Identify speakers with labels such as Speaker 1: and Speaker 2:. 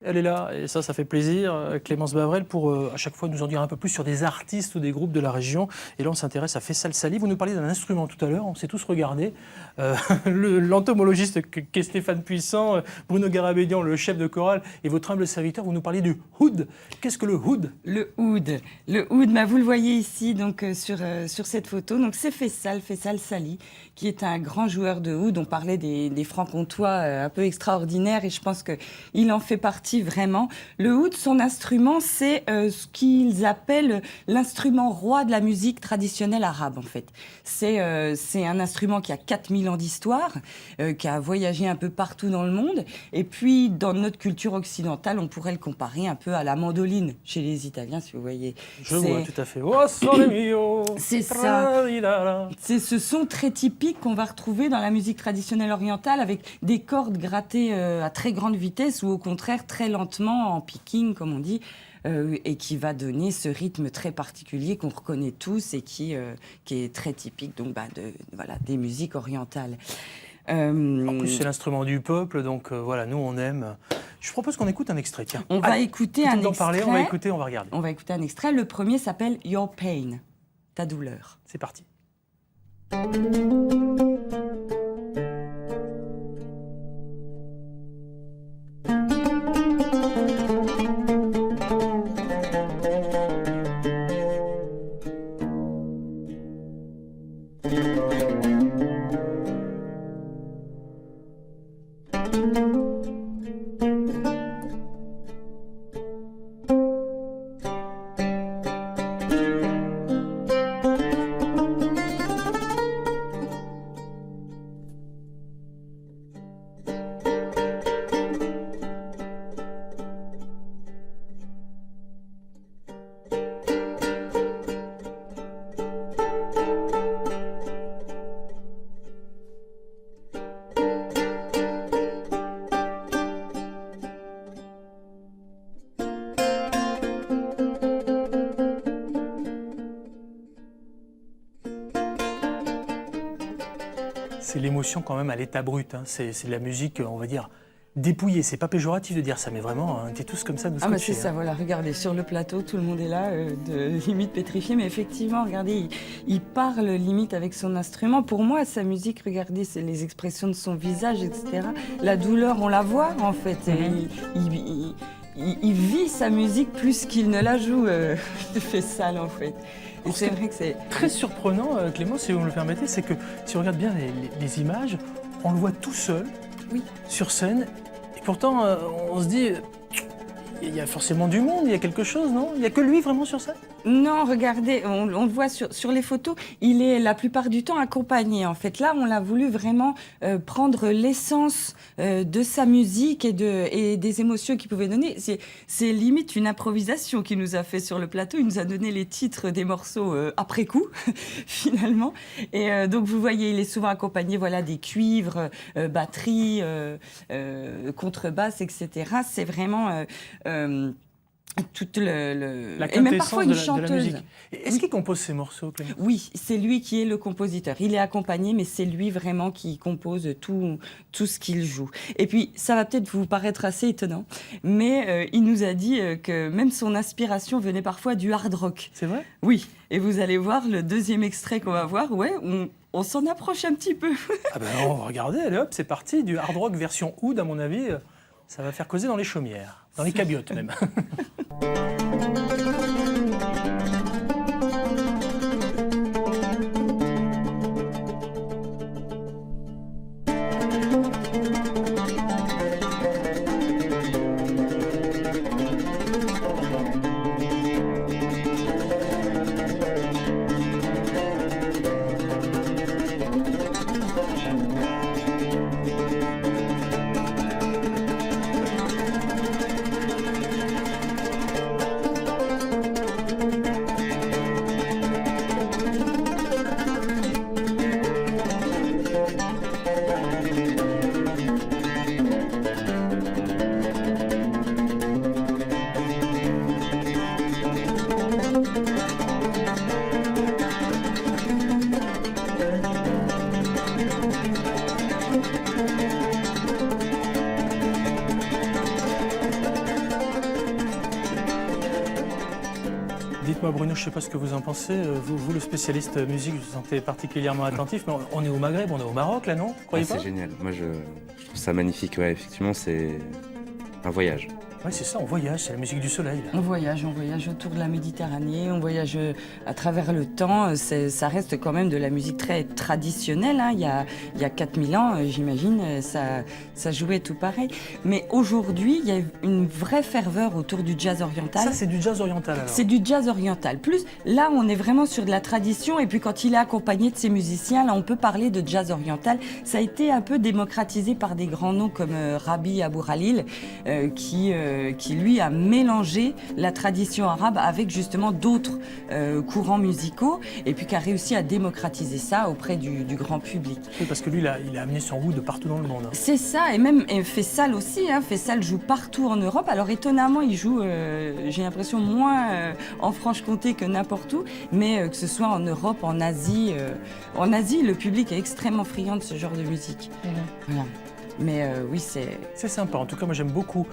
Speaker 1: Elle est là, et ça fait plaisir, Clémence Bavrel, pour à chaque fois nous en dire un peu plus sur des artistes ou des groupes de la région. Et là, on s'intéresse à Faisal Sali. Vous nous parliez d'un instrument tout à l'heure, on s'est tous regardés. L'entomologiste qu'est Stéphane Puissant, Bruno Garabédian, le chef de chorale, et votre humble serviteur, vous nous parliez du oud. Qu'est-ce que le oud?
Speaker 2: Le oud, vous le voyez ici donc, sur cette photo. Donc, c'est Faisal Sali, qui est un grand joueur de oud. On parlait des francs-comtois un peu extraordinaires, et je pense qu'il en fait partie vraiment. Le oud, son instrument, c'est ce qu'ils appellent l'instrument roi de la musique traditionnelle arabe, en fait. C'est un instrument qui a 4000 ans d'histoire, qui a voyagé un peu partout dans le monde. Et puis, dans notre culture occidentale, on pourrait le comparer un peu à la mandoline chez les Italiens, si vous voyez.
Speaker 1: Je vois tout à fait. Oh, sole mio,
Speaker 2: c'est ça. C'est ce son très typique qu'on va retrouver dans la musique traditionnelle orientale, avec des cordes grattées à très grande vitesse, ou au contraire très lentement, en picking, comme on dit, et qui va donner ce rythme très particulier qu'on reconnaît tous et qui est très typique donc, des musiques orientales.
Speaker 1: En plus, c'est l'instrument du peuple, donc voilà, nous on aime. Je propose qu'on écoute un extrait. Tiens,
Speaker 2: on va écouter un extrait.
Speaker 1: Parler, on va écouter, on va regarder.
Speaker 2: On va écouter un extrait. Le premier s'appelle Your Pain, ta douleur.
Speaker 1: C'est parti. C'est l'émotion quand même à l'état brut. Hein. C'est de la musique, on va dire, dépouillée. C'est pas péjoratif de dire ça, mais vraiment, on était tous comme ça de ce côté.
Speaker 2: C'est ça, voilà. Regardez, sur le plateau, tout le monde est là, limite pétrifié. Mais effectivement, regardez, il parle limite avec son instrument. Pour moi, sa musique, regardez, c'est les expressions de son visage, etc. La douleur, on la voit, en fait. Il vit sa musique plus qu'il ne la joue. Faisal, en fait.
Speaker 1: Et c'est vrai que c'est très surprenant, Clément, si vous me le permettez, c'est que si on regarde bien les images, on le voit tout seul, sur scène, et pourtant on se dit, il y a forcément du monde, il y a quelque chose, non? Il n'y a que lui vraiment sur scène?
Speaker 2: Non, regardez, on le voit sur les photos, il est la plupart du temps accompagné. En fait, là, on a voulu vraiment prendre l'essence de sa musique et des émotions qu'il pouvait donner. C'est limite une improvisation qu'il nous a fait sur le plateau. Il nous a donné les titres des morceaux après coup, finalement. Et donc, vous voyez, il est souvent accompagné des cuivres, batterie, contrebasse, etc. C'est vraiment... toute
Speaker 1: la
Speaker 2: et même parfois une chanteuse.
Speaker 1: Est-ce qu'il compose ces morceaux, Clément?
Speaker 2: Oui, c'est lui qui est le compositeur. Il est accompagné, mais c'est lui vraiment qui compose tout ce qu'il joue. Et puis, ça va peut-être vous paraître assez étonnant, mais il nous a dit que même son inspiration venait parfois du hard rock.
Speaker 1: C'est vrai?
Speaker 2: Oui, et vous allez voir le deuxième extrait qu'on va voir, on s'en approche un petit peu.
Speaker 1: On va regarder, allez hop, c'est parti, du hard rock version oud, à mon avis, ça va faire causer dans les chaumières, dans les cabiotes même. Dites-moi Bruno, je ne sais pas ce que vous en pensez. Vous, le spécialiste musique, je vous sentez particulièrement attentif. Mais on est au Maghreb, on est au Maroc là, non? Vous croyez pas?
Speaker 3: C'est génial. Moi, je trouve ça magnifique. Ouais, effectivement, c'est un voyage.
Speaker 1: Oui, c'est ça, on voyage, c'est la musique du soleil. Là.
Speaker 2: On voyage autour de la Méditerranée, on voyage à travers le temps. Ça reste quand même de la musique très traditionnelle. Hein. Il y a 4000 ans, j'imagine, ça jouait tout pareil. Mais aujourd'hui, il y a une vraie ferveur autour du jazz oriental.
Speaker 1: Ça, c'est du jazz oriental alors?
Speaker 2: C'est du jazz oriental. Plus, là, on est vraiment sur de la tradition. Et puis, quand il est accompagné de ses musiciens, là, on peut parler de jazz oriental. Ça a été un peu démocratisé par des grands noms comme Rabbi Abou Khalil, qui lui a mélangé la tradition arabe avec justement d'autres courants musicaux et puis qui a réussi à démocratiser ça auprès du grand public.
Speaker 1: Oui, parce que lui, il a amené son oud de partout dans le monde. Hein.
Speaker 2: C'est ça, et même Fessal aussi. Hein. Fessal joue partout en Europe. Alors étonnamment, il joue, j'ai l'impression, moins en Franche-Comté que n'importe où, mais que ce soit en Europe, en Asie. En Asie, le public est extrêmement friand de ce genre de musique. Voilà. Mais oui, c'est...
Speaker 1: C'est sympa. En tout cas, moi, j'aime beaucoup